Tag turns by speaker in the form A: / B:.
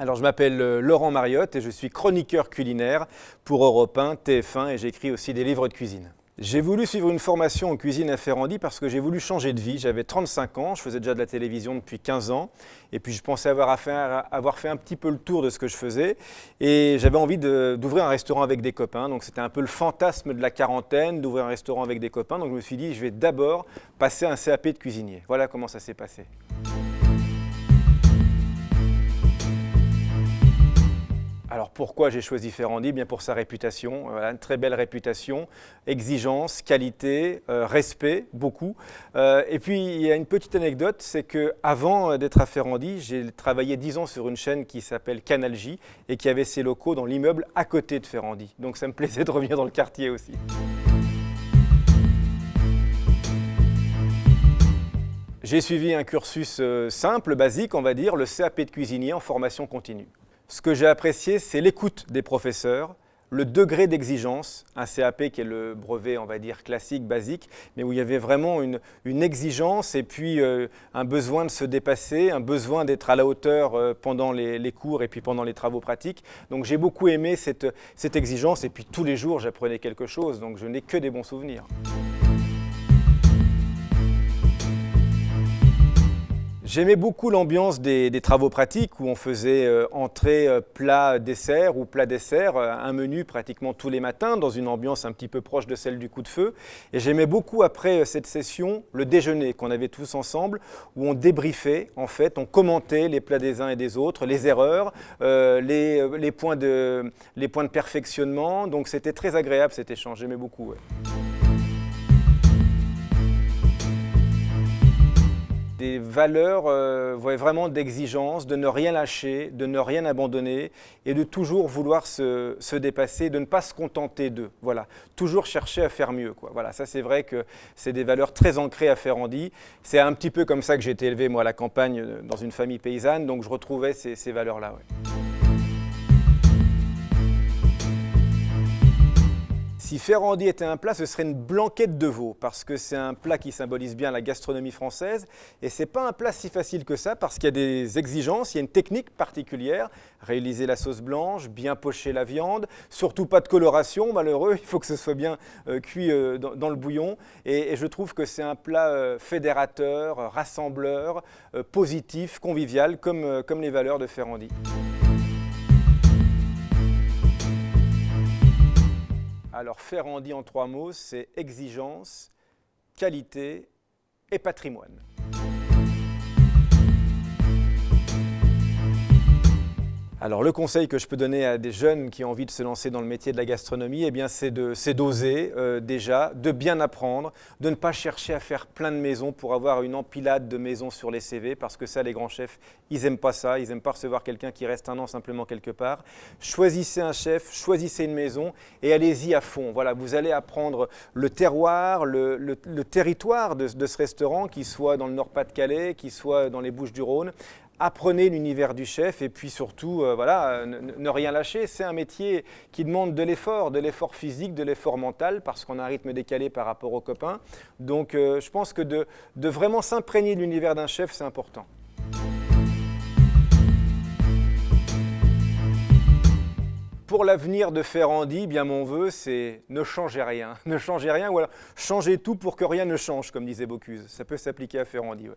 A: Alors, je m'appelle Laurent Mariotte et je suis chroniqueur culinaire pour Europe 1, TF1 et j'écris aussi des livres de cuisine. J'ai voulu suivre une formation en cuisine à Ferrandi parce que j'ai voulu changer de vie. J'avais 35 ans, je faisais déjà de la télévision depuis 15 ans et puis je pensais avoir fait un petit peu le tour de ce que je faisais et j'avais envie d'ouvrir un restaurant avec des copains. Donc c'était un peu le fantasme de la quarantaine, d'ouvrir un restaurant avec des copains. Donc je me suis dit, je vais d'abord passer un CAP de cuisinier. Voilà comment ça s'est passé. Alors pourquoi j'ai choisi Ferrandi? Bien pour sa réputation, voilà, une très belle réputation, exigence, qualité, respect, beaucoup. Et puis il y a une petite anecdote, c'est qu'avant d'être à Ferrandi, j'ai travaillé 10 ans sur une chaîne qui s'appelle Canal J et qui avait ses locaux dans l'immeuble à côté de Ferrandi. Donc ça me plaisait de revenir dans le quartier aussi. J'ai suivi un cursus simple, basique, on va dire, le CAP de cuisinier en formation continue. Ce que j'ai apprécié, c'est l'écoute des professeurs, le degré d'exigence, un CAP qui est le brevet, on va dire, classique, basique, mais où il y avait vraiment une exigence et puis un besoin de se dépasser, un besoin d'être à la hauteur pendant les cours et puis pendant les travaux pratiques. Donc j'ai beaucoup aimé cette exigence et puis tous les jours j'apprenais quelque chose, donc je n'ai que des bons souvenirs. J'aimais beaucoup l'ambiance des travaux pratiques où on faisait entrée, plat, dessert ou plat, dessert, un menu pratiquement tous les matins dans une ambiance un petit peu proche de celle du coup de feu. Et j'aimais beaucoup après cette session le déjeuner qu'on avait tous ensemble où on débriefait, en fait, on commentait les plats des uns et des autres, les erreurs, les points de perfectionnement. Donc c'était très agréable cet échange, j'aimais beaucoup. Ouais. Des valeurs vraiment d'exigence, de ne rien lâcher, de ne rien abandonner et de toujours vouloir se dépasser, de ne pas se contenter d'eux. Voilà, toujours chercher à faire mieux, quoi. Voilà, ça c'est vrai que c'est des valeurs très ancrées à Ferrandi. C'est un petit peu comme ça que j'ai été élevé moi à la campagne dans une famille paysanne, donc je retrouvais ces valeurs-là. Ouais. Si Ferrandi était un plat, ce serait une blanquette de veau, parce que c'est un plat qui symbolise bien la gastronomie française. Et ce n'est pas un plat si facile que ça, parce qu'il y a des exigences, il y a une technique particulière. Réaliser la sauce blanche, bien pocher la viande, surtout pas de coloration, malheureux, il faut que ce soit bien cuit dans le bouillon. Et je trouve que c'est un plat fédérateur, rassembleur, positif, convivial, comme les valeurs de Ferrandi. Alors Ferrandi en 3 mots, c'est exigence, qualité et patrimoine. Alors le conseil que je peux donner à des jeunes qui ont envie de se lancer dans le métier de la gastronomie, eh bien, c'est d'oser déjà, de bien apprendre, de ne pas chercher à faire plein de maisons pour avoir une empilade de maisons sur les CV, parce que ça, les grands chefs, ils n'aiment pas ça, ils n'aiment pas recevoir quelqu'un qui reste un an simplement quelque part. Choisissez un chef, choisissez une maison et allez-y à fond. Voilà, vous allez apprendre le terroir, le territoire de ce restaurant, qu'il soit dans le Nord-Pas-de-Calais, qu'il soit dans les Bouches-du-Rhône. Apprenez l'univers du chef et puis surtout, voilà, ne rien lâcher. C'est un métier qui demande de l'effort physique, de l'effort mental, parce qu'on a un rythme décalé par rapport aux copains. Donc je pense que de vraiment s'imprégner de l'univers d'un chef, c'est important. Pour l'avenir de Ferrandi, bien mon vœu, c'est ne changez rien. Ne changez rien ou alors changez tout pour que rien ne change, comme disait Bocuse. Ça peut s'appliquer à Ferrandi. Ouais.